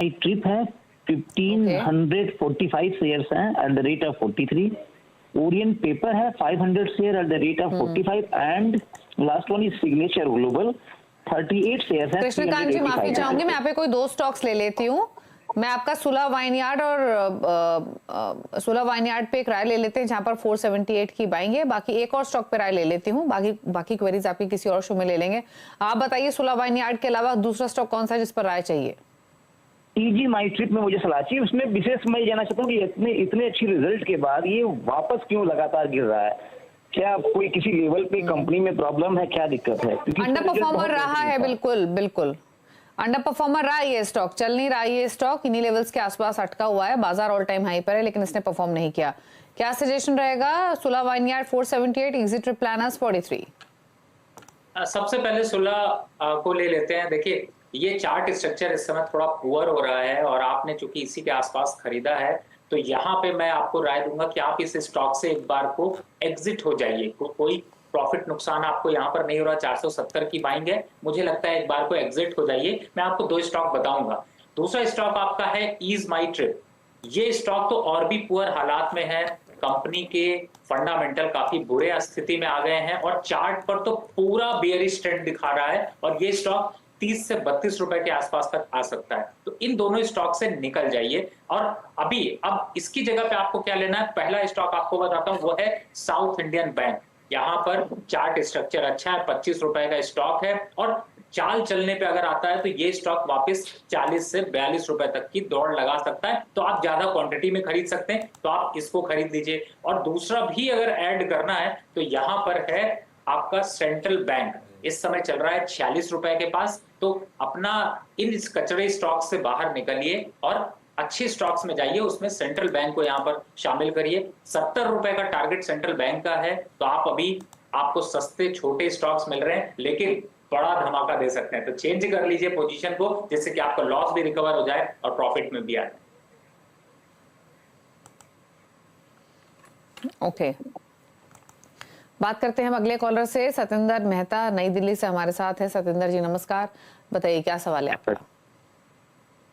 Trip है 1545 shares हैं at the rate of 43। Orient paper है 500 share at the rate of 45 and last one is signature global 38 shares हैं। कृष्णकांत जी माफी चाहूंगी, मैं यहाँ पे कोई दो स्टॉक्स ले लेती हूँ। मैं आपका सुला वाइनयार्ड और सुला वाइनयार्ड पे एक राय ले लेते हैं जहां पर 478 की बाइंग है। बाकी एक और स्टॉक पे राय ले लेती हूँ, बाकी क्वेरीज आपकी किसी और शो में ले लेंगे। आप बताइए सुला वाइनयार्ड के अलावा दूसरा स्टॉक कौन सा है जिस पर राय चाहिए? टीजी माई ट्रिप में मुझे सलाह चाहिए। उसमें विशेष मैं जानना चाहता हूँ कि इतने अच्छी रिजल्ट के बाद ये वापस क्यों लगातार गिर रहा है? क्या कोई किसी लेवल पे कंपनी में प्रॉब्लम है, क्या दिक्कत है? अंडर परफॉर्मर रहा है, बिल्कुल अंडर परफॉर्मर रहा ये स्टॉक, चल नहीं रहा ये स्टॉक, इन्हीं लेवल्स के आसपास अटका हुआ है। बाजार ऑल टाइम हाई पर है लेकिन इसने परफॉर्म नहीं किया। क्या सजेशन रहेगा? सुला वाइनयार्ड 478, एग्जिट ट्रिप प्लानर्स 43। सबसे पहले सुला को ले लेते हैं। देखिए ये चार्ट स्ट्रक्चर इस समय थोड़ा पुअर हो रहा है और आपने चूंकि इसी के आसपास खरीदा है तो यहाँ पे मैं आपको राय दूंगा कि आप इस स्टॉक से एक बार को एग्जिट हो जाइए। कोई प्रॉफिट नुकसान आपको यहाँ पर नहीं हो रहा। 470 की बाइंग है, मुझे लगता है एक बार को एग्जिट हो जाइए। मैं आपको दो स्टॉक बताऊंगा। दूसरा स्टॉक आपका है ईज माई ट्रिप। ये स्टॉक तो और भी पुअर हालात में है, कंपनी के फंडामेंटल काफी बुरे स्थिति में आ गए हैं और चार्ट पर तो पूरा बेयरिश ट्रेंड दिखा रहा है और ये स्टॉक 30 से 32 रुपए के आसपास तक आ सकता है। तो इन दोनों स्टॉक से निकल जाइए। और अब इसकी जगह पे आपको क्या लेना है? पहला स्टॉक आपको बताता हूं, वो है साउथ इंडियन बैंक। यहाँ पर चार्ट स्ट्रक्चर अच्छा है, 25 रुपए का स्टॉक है और चाल चलने पे अगर आता है तो ये स्टॉक वापस 40 से 42 रुपए तक की दौड़ लगा सकता है। तो आप ज्यादा क्वांटिटी में खरीद सकते हैं तो आप इसको खरीद लीजिए। और दूसरा भी अगर ऐड करना है तो यहाँ पर है आपका सेंट्रल बैंक। इस समय चल रहा है 46 रुपए के पास। तो अपना इन कचरे स्टॉक से बाहर निकलिए और अच्छे स्टॉक्स में जाइए, उसमें सेंट्रल बैंक को यहां पर शामिल करिए। 70 रुपए का टारगेट सेंट्रल बैंक का है। तो आपको सस्ते छोटे स्टॉक्स मिल रहे हैं लेकिन बड़ा धमाका दे सकते हैं। तो चेंज कर लीजिए पोजीशन को जिससे कि आपका लॉस भी रिकवर हो जाए और प्रॉफिट में भी आ जाए। ओके, बात करते हैं हम अगले कॉलर से। सतेंद्र मेहता नई दिल्ली से हमारे साथ है। सतेंद्र जी नमस्कार, बताइए क्या सवाल है आपका?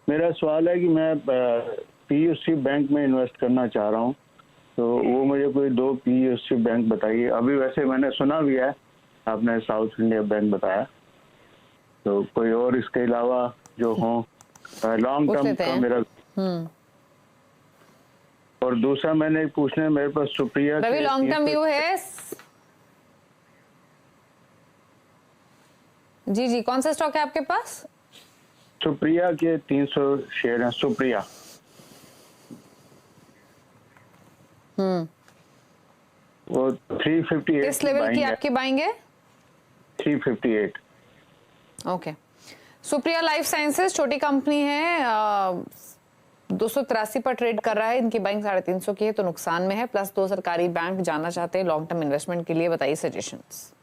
मेरा सवाल है कि मैं पीयूसी बैंक में इन्वेस्ट करना चाह रहा हूँ, तो वो मुझे कोई दो पीयूसी बैंक बताइए। अभी वैसे मैंने सुना भी है, आपने साउथ इंडिया बैंक बताया, तो कोई और इसके अलावा जो हो लॉन्ग टर्म का मेरा। और दूसरा मैंने पूछना है, मेरे पास Supriya Ravi long term view है जी, कौन सा स्टॉक है आपके पास? सुप्रिया के 300 शेयर हैं। सुप्रिया वो 358 किस लेवल की आपकी बाइंग है? 358। ओके, सुप्रिया लाइफ साइंसेस छोटी कंपनी है, 283 पर ट्रेड कर रहा है। इनकी बाइंग 350 की है तो नुकसान में है। प्लस दो सरकारी बैंक जाना चाहते हैं लॉन्ग टर्म इन्वेस्टमेंट के लिए, बताइए सजेशंस।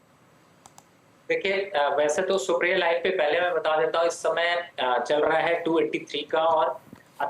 देखिए वैसे तो सुप्रिया लाइफ पे पहले मैं बता देता हूँ, इस समय चल रहा है 283 का और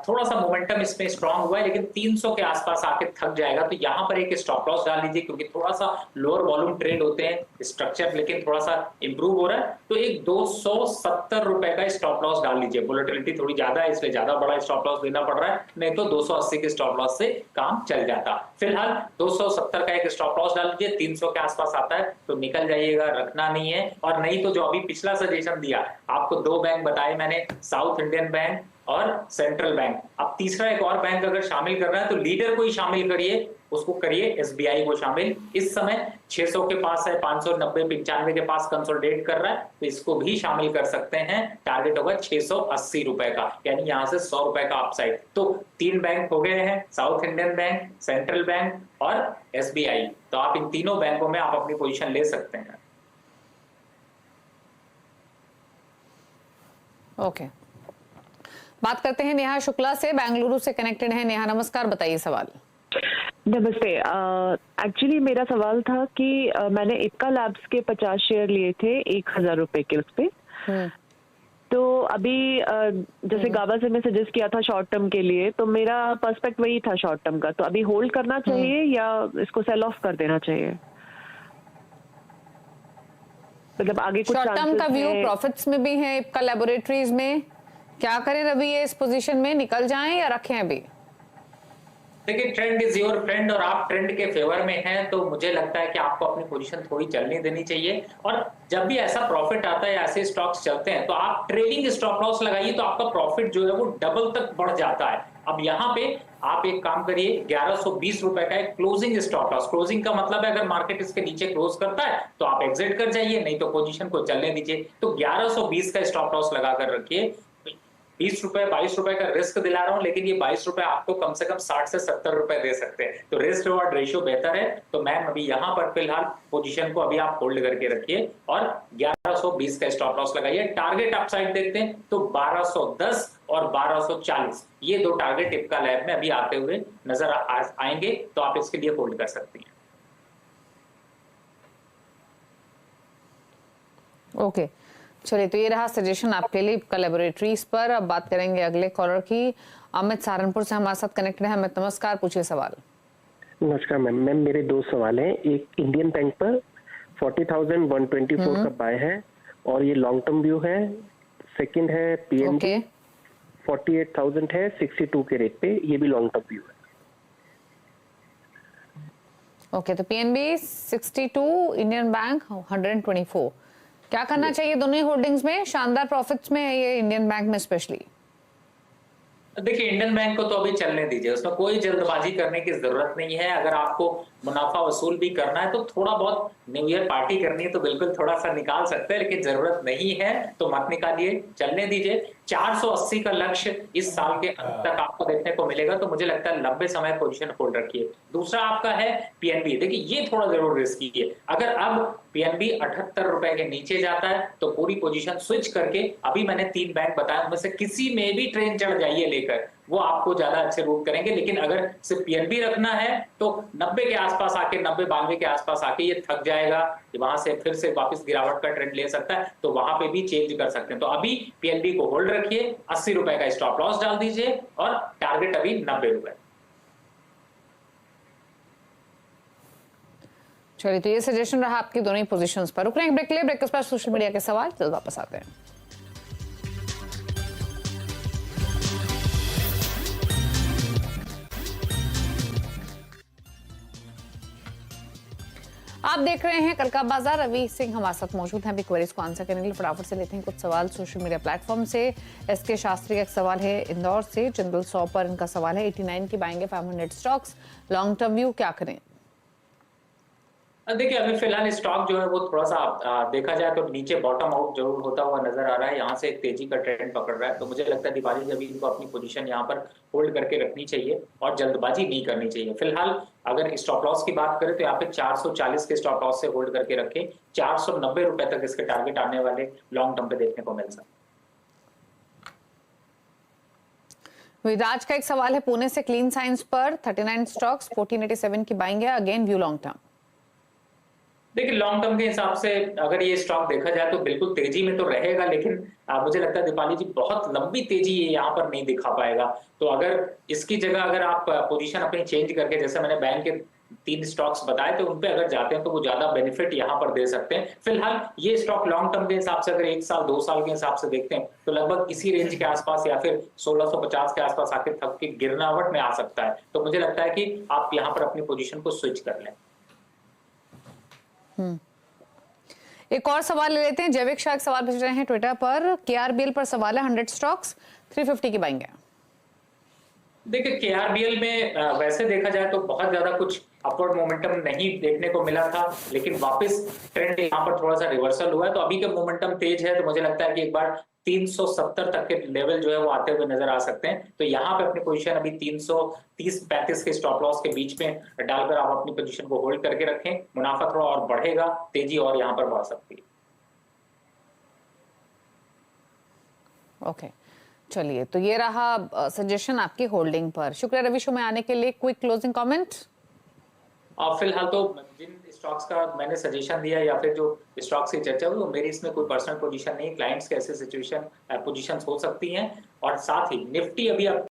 थोड़ा सा मोमेंटम इसमें स्ट्रांग हुआ है लेकिन 300 के आसपास आके थक जाएगा। तो यहाँ पर एक स्टॉप लॉस डाल लीजिए क्योंकि थोड़ा सा लोअर वॉल्यूम ट्रेड होते हैं, स्ट्रक्चर लेकिन थोड़ा सा इंप्रूव हो रहा है। तो एक 270 रुपए का स्टॉप लॉस डाल लीजिए। वोलेटिलिटी थोड़ी ज्यादा है इसलिए ज्यादा बड़ा स्टॉप लॉस देना पड़ रहा है, नहीं तो 280 के स्टॉप लॉस से काम चल जाता। फिलहाल 270 का एक स्टॉप लॉस डाल लीजिए। 300 के आसपास आता है तो निकल जाइएगा, रखना नहीं है। और नहीं तो जो अभी पिछला सजेशन दिया आपको, दो बैंक बताए मैंने, साउथ इंडियन बैंक और सेंट्रल बैंक। अब तीसरा एक और बैंक अगर शामिल करना है तो लीडर को ही शामिल करिए, उसको करिए एसबीआई को शामिल। इस समय 600 के पास है, 590 95 के पास कंसोलिडेट कर रहा है तो इसको भी शामिल कर सकते हैं। टारगेट होगा 680 रुपए का, यानी यहां से 100 रुपए का अपसाइड। तो 3 बैंक हो गए हैं, south Indian bank, central bank और एसबीआई। तो आप इन तीनों बैंकों में आप अपनी पोजीशन ले सकते हैं। ओके, बात करते हैं नेहा शुक्ला से, बेंगलुरु से कनेक्टेड है। नेहा नमस्कार, बताइए सवाल। नमस्ते। एक्चुअली मेरा सवाल था कि मैंने इक्का लैब्स के 50 शेयर लिए थे 1000 रुपए के उस पे। तो अभी जैसे गाबा से मैं सजेस्ट किया था शॉर्ट टर्म के लिए, तो मेरा पर्सपेक्ट वही था शॉर्ट टर्म का। तो अभी होल्ड करना चाहिए या इसको सेल ऑफ कर देना चाहिए? मतलब आगे कुछ शॉर्ट टर्म का व्यू प्रॉफिट्स में भी है इक्का लैबोरेटरीज में, क्या करें रवि, ये इस पोजीशन में निकल जाएं या रखें अभी? देखिए, ट्रेंड इज योर फ्रेंड और आप ट्रेंड के फेवर में हैं, तो मुझे लगता है कि आपको अपनी पोजीशन थोड़ी चलने देनी चाहिए। और जब भी ऐसा प्रॉफिट आता है, ऐसे स्टॉक्स चलते हैं, तो आप ट्रेलिंग स्टॉप लॉस लगाइए, तो आपका प्रॉफिट जो है वो डबल तक बढ़ जाता है। अब यहाँ पे आप एक काम करिए, 1120 रुपए का एक क्लोजिंग स्टॉप लॉस, क्लोजिंग का मतलब है अगर मार्केट इसके नीचे क्लोज करता है तो आप एग्जिट कर जाइए, नहीं तो पोजीशन को चलने दीजिए। तो 1120 का स्टॉप लॉस लगाकर रखिए। 20 रुपए 22 रुपए का रिस्क दिला रहा हूं, लेकिन ये 22 रुपए आपको कम से कम 60 से 70 रुपए दे सकते हैं, तो रिस्क रिवॉर्ड रेशियो बेहतर है। तो मैम अभी यहां पर फिलहाल पोजीशन को अभी आप होल्ड करके रखिए और 1120 का स्टॉप लॉस लगाइए। टारगेट अपसाइड देखते हैं तो 1210 और 1240, ये दो टारगेट टिपिकल लैब में अभी आते हुए नजर आएंगे, तो आप इसके लिए होल्ड कर सकती हैं। ओके, चलिए, तो ये रहा सजेशन आपके लिए कोलैबोरेटरीज पर। अब बात करेंगे अगले कॉलर की। अमित सहारनपुर से हमारे साथ कनेक्टेड है। अमित नमस्कार, पूछिए सवाल। नमस्कार मैम। मैम मेरे दो सवाल हैं। एक इंडियन बैंक पर 40,124 का बाय है और ये लॉन्ग टर्म व्यू है। सेकंड है पीएनबी, 48,000 है 62 के रेट पे, ये भी लॉन्ग टर्म व्यू है। ओके, तो पीएनबी 62, इंडियन बैंक 124। क्या करना चाहिए दोनों ही होल्डिंग्स में? शानदार प्रॉफिट्स में है ये इंडियन बैंक में स्पेशली। देखिए, इंडियन बैंक को तो अभी चलने दीजिए, उसमें कोई जल्दबाजी करने की जरूरत नहीं है। अगर आपको मुनाफा वसूल भी करना है तो थोड़ा बहुत न्यू ईयर पार्टी करनी है तो बिल्कुल थोड़ा सा निकाल सकते हैं, लेकिन जरूरत नहीं है तो मत निकालिए, चलने दीजिए। 480 का लक्ष्य इस साल के अंत तक आपको देखने को मिलेगा, तो मुझे लगता है लंबे समय पोजीशन होल्ड रखिए। दूसरा आपका है पीएनबी। देखिए, ये थोड़ा जरूर रिस्की है। अगर अब पीएनबी 78 रुपए के नीचे जाता है तो पूरी पोजीशन स्विच करके, अभी मैंने 3 बैंक बताया उनमें से किसी में भी ट्रेन चढ़ जाइए लेकर, वो आपको ज्यादा अच्छे रूट करेंगे। लेकिन अगर सिर्फ पीएनबी रखना है तो 90 के आसपास आके, 90-92 के आसपास आके ये थक जाएगा, वहां से फिर से वापस गिरावट का ट्रेंड ले सकता है, तो वहां पे भी चेंज कर सकते हैं। तो अभी पीएनबी को होल्ड रखिए, 80 रुपए का स्टॉप लॉस डाल दीजिए और टारगेट अभी 90 रुपए। चलिए, तो ये सजेशन रहा आपकी दोनों ही पोजीशंस पर। रुक रहे हैं ब्रेक के लिए, ब्रेक के बाद सोशल मीडिया के सवाल जल्द वापस आते हैं। आप देख रहे हैं कल का बाजार। रवि सिंह हमारे साथ मौजूद हैं। अभी क्वेरीज को आंसर करने के लिए फटाफट से लेते हैं कुछ सवाल सोशल मीडिया प्लेटफॉर्म से। एसके शास्त्री का एक सवाल है इंदौर से, जनरल 100 पर इनका सवाल है 89 की बाएंगे 500 स्टॉक्स, लॉन्ग टर्म व्यू क्या करें? देखिए, अभी फिलहाल स्टॉक जो है वो थोड़ा सा देखा जाए तो नीचे बॉटम आउट जरूर होता हुआ नजर आ रहा है, यहाँ से एक तेजी का ट्रेंड पकड़ रहा है, तो मुझे लगता है दिवाली अभी इनको अपनी पोजीशन यहाँ पर होल्ड करके रखनी चाहिए और जल्दबाजी नहीं करनी चाहिए। फिलहाल अगर स्टॉप लॉस की बात करें तो यहाँ पे 440 के स्टॉप लॉस से होल्ड करके रखें, 490 रुपए तक इसके टारगेट आने वाले लॉन्ग टर्म पे देखने को मिल सकते। विराज का एक सवाल है पुणे से, क्लीन साइंस पर 39 स्टॉक्स 1487 की बाइंग है, अगेन व्यू लॉन्ग टर्म। देखिए, लॉन्ग टर्म के हिसाब से अगर ये स्टॉक देखा जाए तो बिल्कुल तेजी में तो रहेगा, लेकिन मुझे लगता है दीपाली जी बहुत लंबी तेजी ये यहाँ पर नहीं दिखा पाएगा। तो अगर इसकी जगह अगर आप पोजीशन अपनी चेंज करके, जैसे मैंने बैंक के 3 स्टॉक्स बताए, तो उन पे अगर जाते हैं तो वो ज्यादा बेनिफिट यहाँ पर दे सकते हैं। फिलहाल ये स्टॉक लॉन्ग टर्म के हिसाब से अगर 1 साल 2 साल के हिसाब से देखते हैं तो लगभग इसी रेंज के आसपास या फिर 1650 के आसपास आके थक के गिरनावट में आ सकता है। तो मुझे लगता है कि आप यहाँ पर अपनी पोजीशन को स्विच कर लें। एक और सवाल ले लेते हैं। जैविक शाह एक सवाल भेज रहे हैं ट्विटर पर, केआरबीएल पर सवाल है 100 स्टॉक्स 350 की बाइंग है। देखिए, केआरबीएल में वैसे देखा जाए तो बहुत ज्यादा कुछ अपवर्ड मोमेंटम नहीं देखने को मिला था, लेकिन वापस ट्रेंड यहाँ पर थोड़ा सा रिवर्सल हुआ है, तो अभी का मोमेंटम तेज है, तो मुझे लगता है कि एक बार 370 तक के लेवल जो है वो आते हुए नजर आ सकते हैं। तो यहाँ पे अपनी पोजीशन अभी 330-35 के स्टॉप लॉस के बीच में डालकर आप अपनी पोजीशन को होल्ड करके रखें, मुनाफा थोड़ा और बढ़ेगा, तेजी और यहाँ पर बढ़ सकती है। ओके, चलिए, तो ये रहा सजेशन आपकी होल्डिंग पर। शुक्रिया रवि शो में आने के लिए। Quick closing comment. फिलहाल तो जिन स्टॉक्स का मैंने सजेशन दिया या फिर जो स्टॉक्स की चर्चा हुई, मेरी इसमें कोई पर्सनल पोजीशन नहीं, क्लाइंट्स के ऐसे सिचुएशन पोजीशंस हो सकती हैं। और साथ ही निफ्टी अभी